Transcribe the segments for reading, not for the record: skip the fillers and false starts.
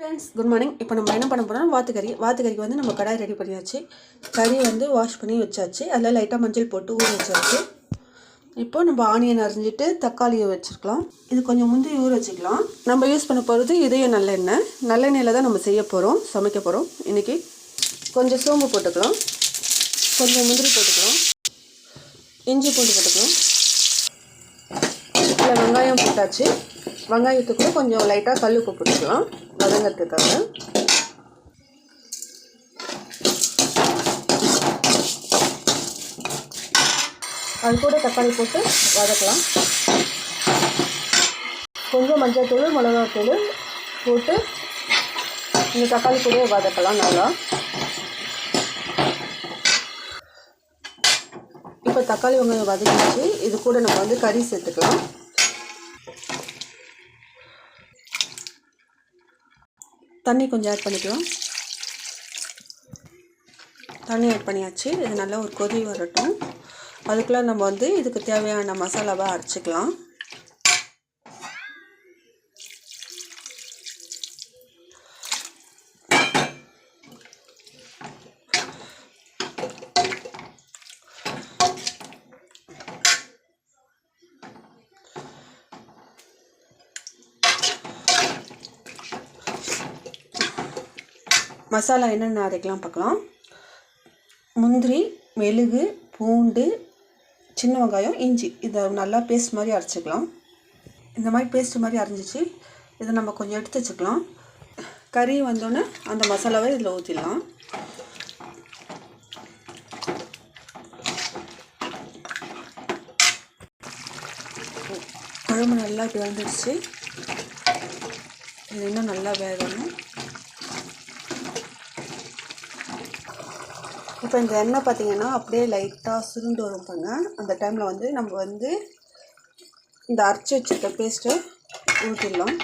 Friends good morning. இப்போ நம்ம என்ன பண்ண போகிறோம், வாத்துக்கறிக்கு வந்து நம்ம கடாய் ரெடி பண்ணியாச்சு. கறி வந்து வாஷ் பண்ணி வச்சாச்சு. அதில் லைட்டாக மஞ்சள் போட்டு ஊற வச்சாச்சு. இப்போ நம்ம ஆனியன் அரிஞ்சிட்டு தக்காளியை வச்சுருக்கலாம். இது கொஞ்சம் முந்திரி ஊற வச்சுக்கலாம். நம்ம யூஸ் பண்ண போகிறது இதயம் நல்லெண்ணெயில் தான் நம்ம செய்ய போகிறோம், சமைக்க போகிறோம். இன்றைக்கி கொஞ்சம் சோம்பு போட்டுக்கலாம், கொஞ்சம் முந்திரி போட்டுக்கலாம், இஞ்சி பூண்டு போட்டுக்கலாம். இதில் வெங்காயம் போட்டாச்சு. வெங்காயத்துக்கு கொஞ்சம் லைட்டாக கல்லுப்பு போட்டுக்கலாம் வதங்கிறதுக்காக. அது கூட தக்காளி போட்டு வதக்கலாம். கொஞ்சம் மஞ்சள் தூள் மிளகாத்தூள் போட்டு இந்த தக்காளி கூட வதக்கலாம் நல்லா. இப்போ தக்காளி வெங்காயம் வதக்கிச்சு. இது கூட நம்ம வந்து கறி சேர்த்துக்கலாம். தண்ணி கொஞ்சம் ஆட் பண்ணிக்கலாம். தண்ணி ஆட் பண்ணியாச்சு. இது நல்லா ஒரு கொதி வரட்டும். அதுக்குள்ளே நம்ம வந்து இதுக்கு தேவையான மசாலாவை அரைச்சிக்கலாம். மசாலா என்னென்ன அரைக்கலாம் பார்க்கலாம். முந்திரி, மெழுகு, பூண்டு, சின்ன வெங்காயம், இஞ்சி, இதை நல்லா பேஸ்ட் மாதிரி அரைச்சிக்கலாம். இந்த மாதிரி பேஸ்ட் மாதிரி அரைஞ்சிச்சு. இதை நம்ம கொஞ்சம் எடுத்து வச்சுக்கலாம். கறி வந்தோடனே அந்த மசாலாவை இதில் ஊற்றிடலாம். குழம்பு நல்லா இப்படி வந்துடுச்சு. இது இன்னும் நல்லா வேகணும். இப்போ இந்த எண்ணெய் பார்த்திங்கன்னா அப்படியே லைட்டாக சுருண்டு வரும் பாருங்க. அந்த டைமில் வந்து நம்ம வந்து இந்த அரைச்சி வச்சுருக்க பேஸ்ட்டை ஊற்றிடலாம்.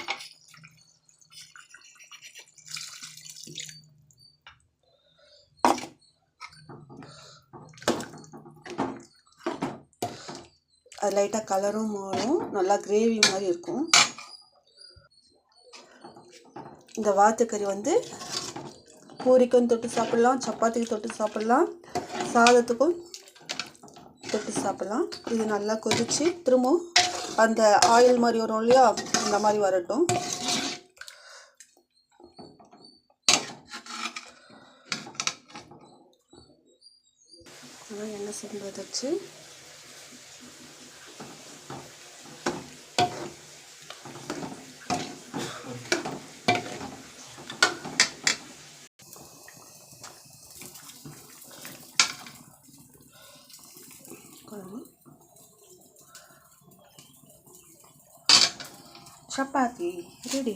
அது லைட்டாக கலரும் மாறும், நல்லா கிரேவி மாதிரி இருக்கும். இந்த வாத்துக்கறி வந்து பூரிக்கும் தொட்டு சாப்பிட்லாம், சப்பாத்திக்கு தொட்டு சாப்பிட்லாம், சாதத்துக்கும் தொட்டு சாப்பிட்லாம். இது நல்லா கொதித்து திரும்பவும் அந்த ஆயில் மாதிரி வரும் இல்லையா, இந்த மாதிரி வரட்டும். அதான் எண்ணெய் சேர்ந்து வச்சு சப்பாத்தி ரெடி.